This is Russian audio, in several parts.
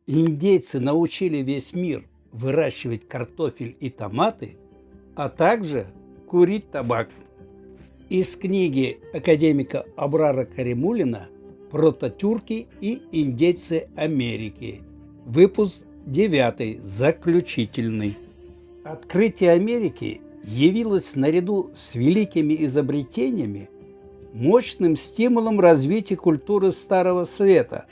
Индейцы научили весь мир выращивать картофель и томаты, а также курить табак. Из книги академика Абрара Каримуллина «Прототюрки и индейцы Америки». Выпуск 9, заключительный. Открытие Америки явилось наряду с великими изобретениями мощным стимулом развития культуры Старого Света,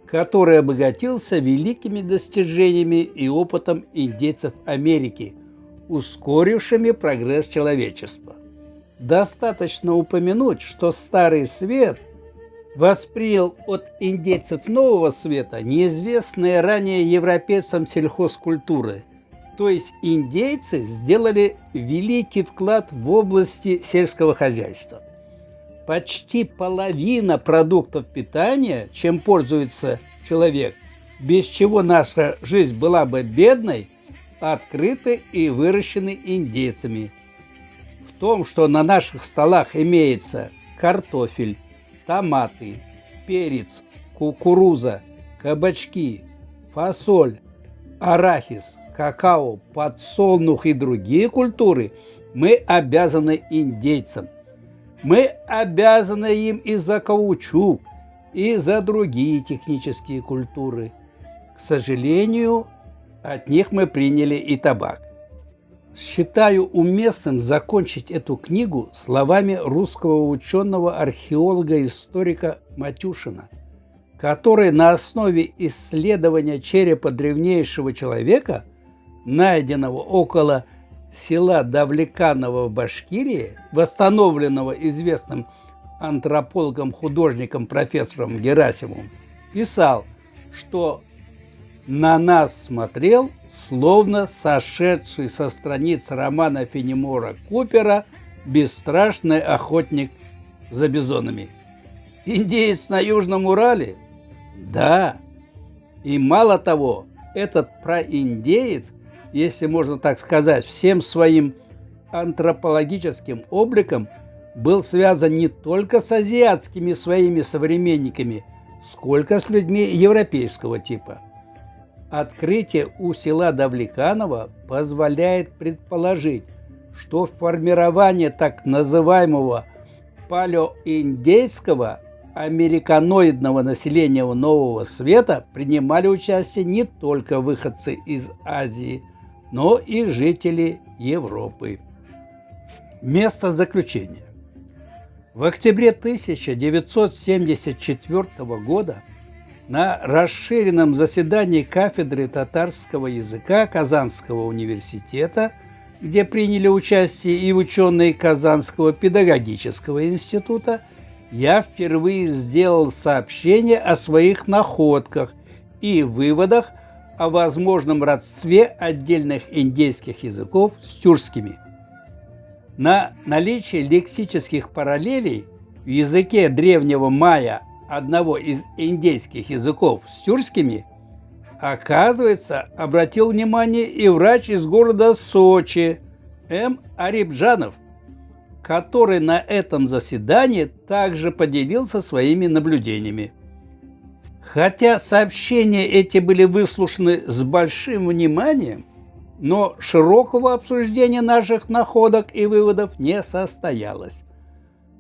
который обогатился великими достижениями и опытом индейцев Америки, ускорившими прогресс человечества. Достаточно упомянуть, что Старый Свет воспринял от индейцев Нового Света неизвестные ранее европейцам сельхозкультуры, то есть индейцы сделали великий вклад в области сельского хозяйства. Почти половина продуктов питания, чем пользуется человек, без чего наша жизнь была бы бедной, открыты и выращены индейцами. В том, что на наших столах имеется картофель, томаты, перец, кукуруза, кабачки, фасоль, арахис, какао, подсолнух и другие культуры, мы обязаны индейцам. Мы обязаны им и за каучук, и за другие технические культуры. К сожалению, от них мы приняли и табак. Считаю уместным закончить эту книгу словами русского ученого-археолога-историка Матюшина, который на основе исследования черепа древнейшего человека, найденного около села Давлеканово в Башкирии, восстановленного известным антропологом-художником профессором Герасимовым, писал, что на нас смотрел, словно сошедший со страниц романа Фенемора Купера бесстрашный охотник за бизонами. Индеец на Южном Урале? Да. И мало того, этот проиндеец, если можно так сказать, всем своим антропологическим обликом был связан не только с азиатскими своими современниками, сколько с людьми европейского типа. Открытие у села Давлеканово позволяет предположить, что формирование так называемого палеоиндейского американоидного населения Нового Света принимали участие не только выходцы из Азии, но и жители Европы. Место заключения. В октябре 1974 года на расширенном заседании кафедры татарского языка Казанского университета, где приняли участие и ученые Казанского педагогического института, я впервые сделал сообщение о своих находках и выводах о возможном родстве отдельных индейских языков с тюркскими. На наличие лексических параллелей в языке древнего майя, одного из индейских языков, с тюркскими, оказывается, обратил внимание и врач из города Сочи М. Арибджанов, который на этом заседании также поделился своими наблюдениями. Хотя сообщения эти были выслушаны с большим вниманием, но широкого обсуждения наших находок и выводов не состоялось.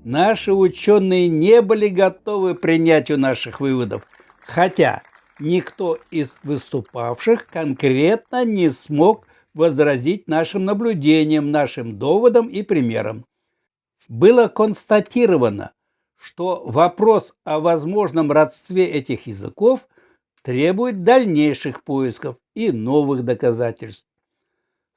Наши ученые не были готовы к принятию наших выводов, хотя никто из выступавших конкретно не смог возразить нашим наблюдениям, нашим доводам и примерам. Было констатировано, что вопрос о возможном родстве этих языков требует дальнейших поисков и новых доказательств.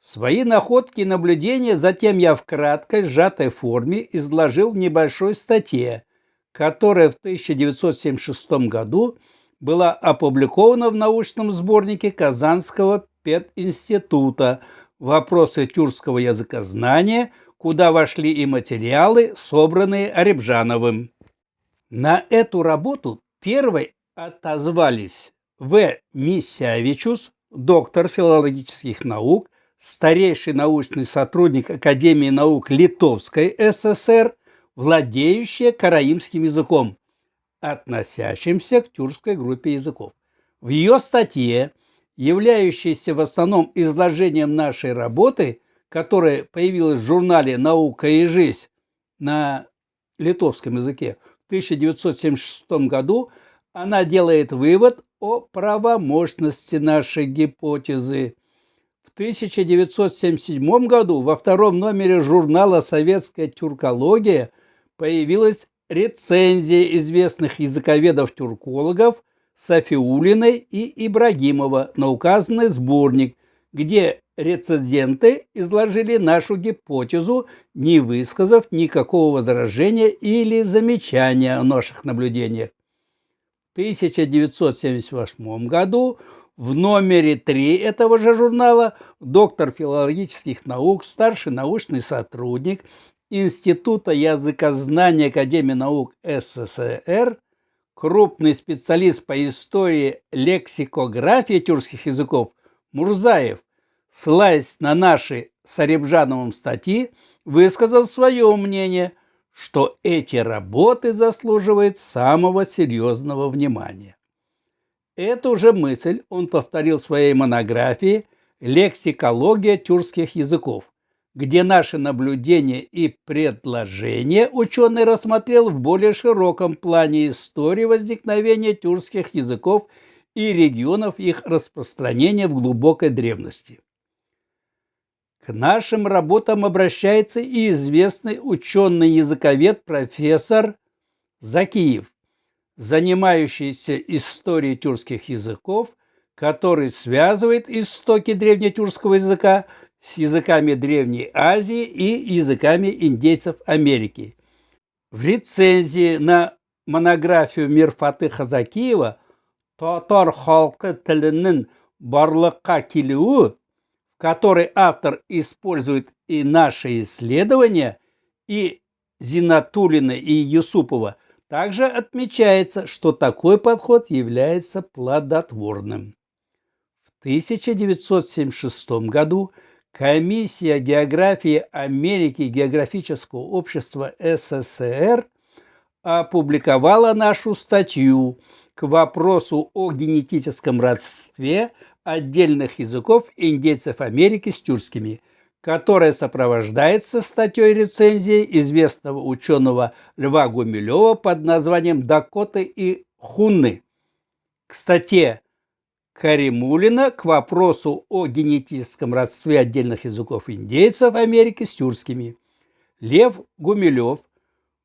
Свои находки и наблюдения затем я в краткой, сжатой форме изложил в небольшой статье, которая в 1976 году была опубликована в научном сборнике Казанского пединститута «Вопросы тюркского языкознания», куда вошли и материалы, собранные Арибджановым. На эту работу первой отозвались В. Мисявичус, доктор филологических наук, старейший научный сотрудник Академии наук Литовской ССР, владеющая караимским языком, относящимся к тюркской группе языков. В ее статье, являющейся в основном изложением нашей работы, которая появилась в журнале «Наука и жизнь» на литовском языке в 1976 году, она делает вывод о правомощности нашей гипотезы. В 1977 году во втором номере журнала «Советская тюркология» появилась рецензия известных языковедов-тюркологов Сафиуллиной и Ибрагимова на указанный сборник, где рецензенты изложили нашу гипотезу, не высказав никакого возражения или замечания о наших наблюдениях. В 1978 году в номере 3 этого же журнала доктор филологических наук, старший научный сотрудник Института языкознания Академии наук СССР, крупный специалист по истории лексикографии тюркских языков Мурзаев, ссылаясь на наши с Арибжановым статьи, высказал свое мнение, что эти работы заслуживают самого серьезного внимания. Эту же мысль он повторил в своей монографии «Лексикология тюркских языков», где наши наблюдения и предложения ученый рассмотрел в более широком плане истории возникновения тюркских языков и регионов их распространения в глубокой древности. К нашим работам обращается и известный ученый-языковед профессор Закиев, занимающийся историей тюркских языков, который связывает истоки древнетюркского языка с языками Древней Азии и языками индейцев Америки. В рецензии на монографию Мирфатыха Закиева «Татар халкы тілінің барлыққа келуі», в которой автор использует и наши исследования, и Зинатуллина, и Юсупова, также отмечается, что такой подход является плодотворным. В 1976 году Комиссия географии Америки Географического общества СССР опубликовала нашу статью к вопросу о генетическом родстве отдельных языков индейцев Америки с тюркскими, которая сопровождается статьей рецензии известного ученого Льва Гумилева под названием «Дакоты и хунны», к статье Каримуллина к вопросу о генетическом родстве отдельных языков индейцев Америки с тюркскими. Лев Гумилев,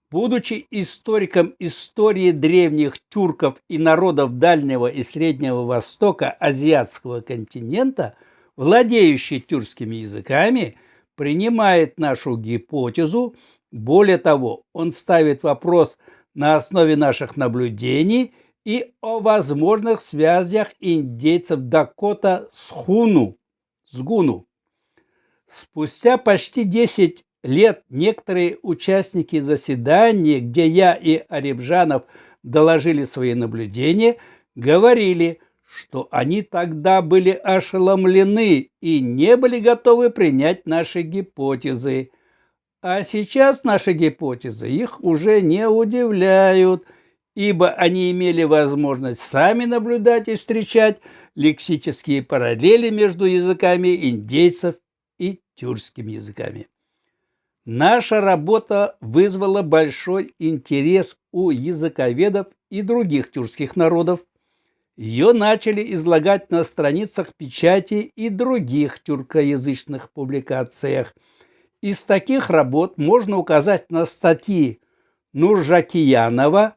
будучи историком истории древних тюрков и народов Дальнего и Среднего Востока Азиатского континента, владеющий тюркскими языками, принимает нашу гипотезу. Более того, он ставит вопрос на основе наших наблюдений и о возможных связях индейцев Дакота с гуну. Спустя почти 10 лет некоторые участники заседания, где я и Арибжанов доложили свои наблюдения, говорили, что они тогда были ошеломлены и не были готовы принять наши гипотезы. А сейчас наши гипотезы их уже не удивляют, ибо они имели возможность сами наблюдать и встречать лексические параллели между языками индейцев и тюркскими языками. Наша работа вызвала большой интерес у языковедов и других тюркских народов. Ее начали излагать на страницах печати и других тюркоязычных публикациях. Из таких работ можно указать на статьи Нуржакиянова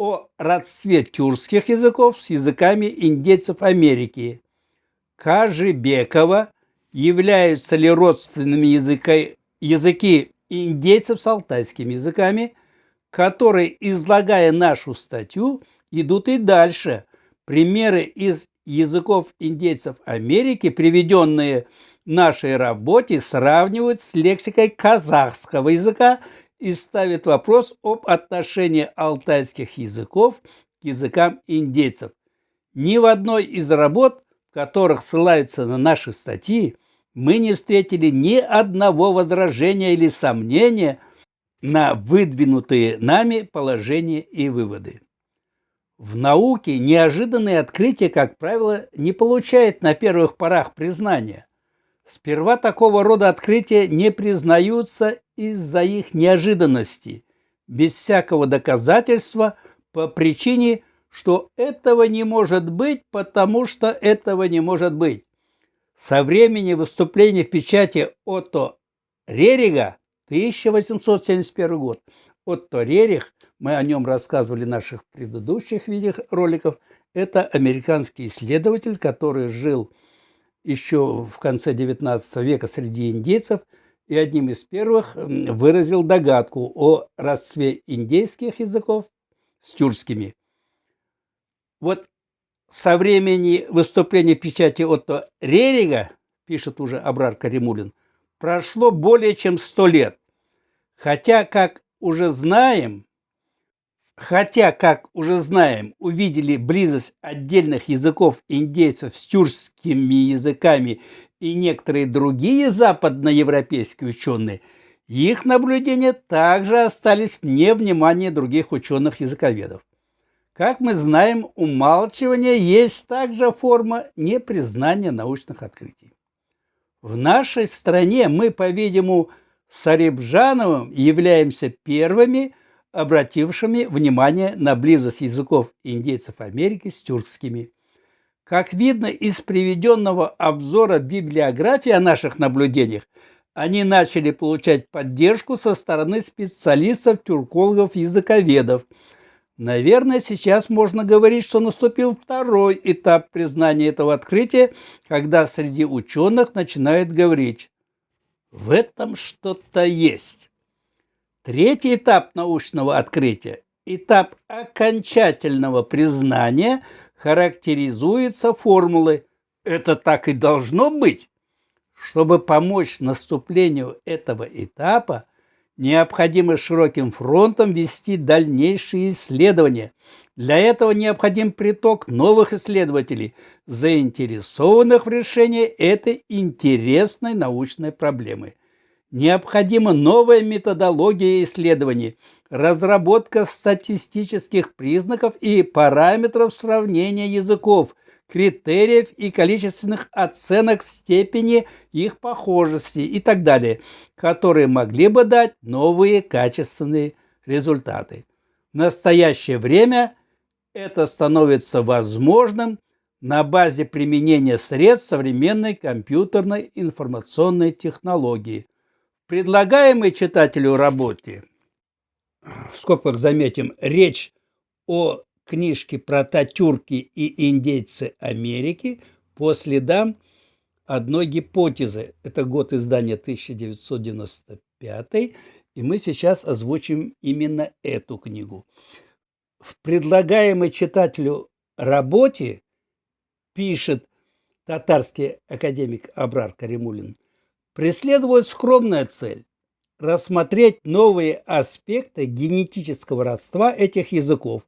о родстве тюркских языков с языками индейцев Америки, Кажибекова «Являются ли родственными языки индейцев с алтайскими языками», которые, излагая нашу статью, идут и дальше. Примеры из языков индейцев Америки, приведенные в нашей работе, сравнивают с лексикой казахского языка и ставят вопрос об отношении алтайских языков к языкам индейцев. Ни в одной из работ, в которых ссылаются на наши статьи, мы не встретили ни одного возражения или сомнения на выдвинутые нами положения и выводы. В науке неожиданные открытия, как правило, не получают на первых порах признания. Сперва такого рода открытия не признаются из-за их неожиданности, без всякого доказательства, по причине, что этого не может быть, потому что этого не может быть. Со времени выступления в печати Отто Рерига, 1871 год. Отто Рерих, мы о нем рассказывали в наших предыдущих видеороликах, это американский исследователь, который жил еще в конце XIX века среди индейцев и одним из первых выразил догадку о родстве индейских языков с тюркскими. Вот со времени выступления в печати Отто Рерига, пишет уже Абрар Каримуллин, прошло более чем 100 лет. Хотя, как уже знаем, увидели близость отдельных языков индейцев с тюркскими языками и некоторые другие западноевропейские ученые, их наблюдения также остались вне внимания других ученых-языковедов. Как мы знаем, умалчивание есть также форма непризнания научных открытий. В нашей стране мы, по-видимому, с Арибжановым являемся первыми, обратившими внимание на близость языков индейцев Америки с тюркскими. Как видно из приведенного обзора библиографии о наших наблюдениях, они начали получать поддержку со стороны специалистов, тюркологов, языковедов. Наверное, сейчас можно говорить, что наступил второй этап признания этого открытия, когда среди ученых начинают говорить: в этом что-то есть. Третий этап научного открытия, этап окончательного признания, характеризуется формулой «это так и должно быть». Чтобы помочь наступлению этого этапа, необходимо широким фронтом вести дальнейшие исследования. Для этого необходим приток новых исследователей, заинтересованных в решении этой интересной научной проблемы. Необходима новая методология исследований, разработка статистических признаков и параметров сравнения языков, критериев и количественных оценок степени их похожести и так далее, которые могли бы дать новые качественные результаты. В настоящее время это становится возможным на базе применения средств современной компьютерной информационной технологии. В предлагаемой читателю работе, в скобках заметим, речь о книжке про татюрки и индейцы Америки по следам одной гипотезы. Это год издания 1995, и мы сейчас озвучим именно эту книгу. В предлагаемой читателю работе, пишет татарский академик Абрар Каримуллин, преследует скромная цель – рассмотреть новые аспекты генетического родства этих языков,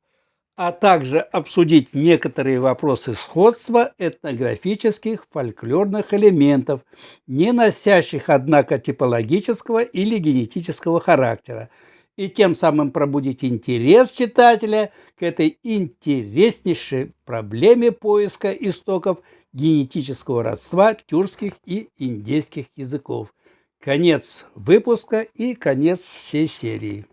а также обсудить некоторые вопросы сходства этнографических фольклорных элементов, не носящих, однако, типологического или генетического характера, и тем самым пробудить интерес читателя к этой интереснейшей проблеме поиска истоков генетического родства тюркских и индейских языков. Конец выпуска и конец всей серии.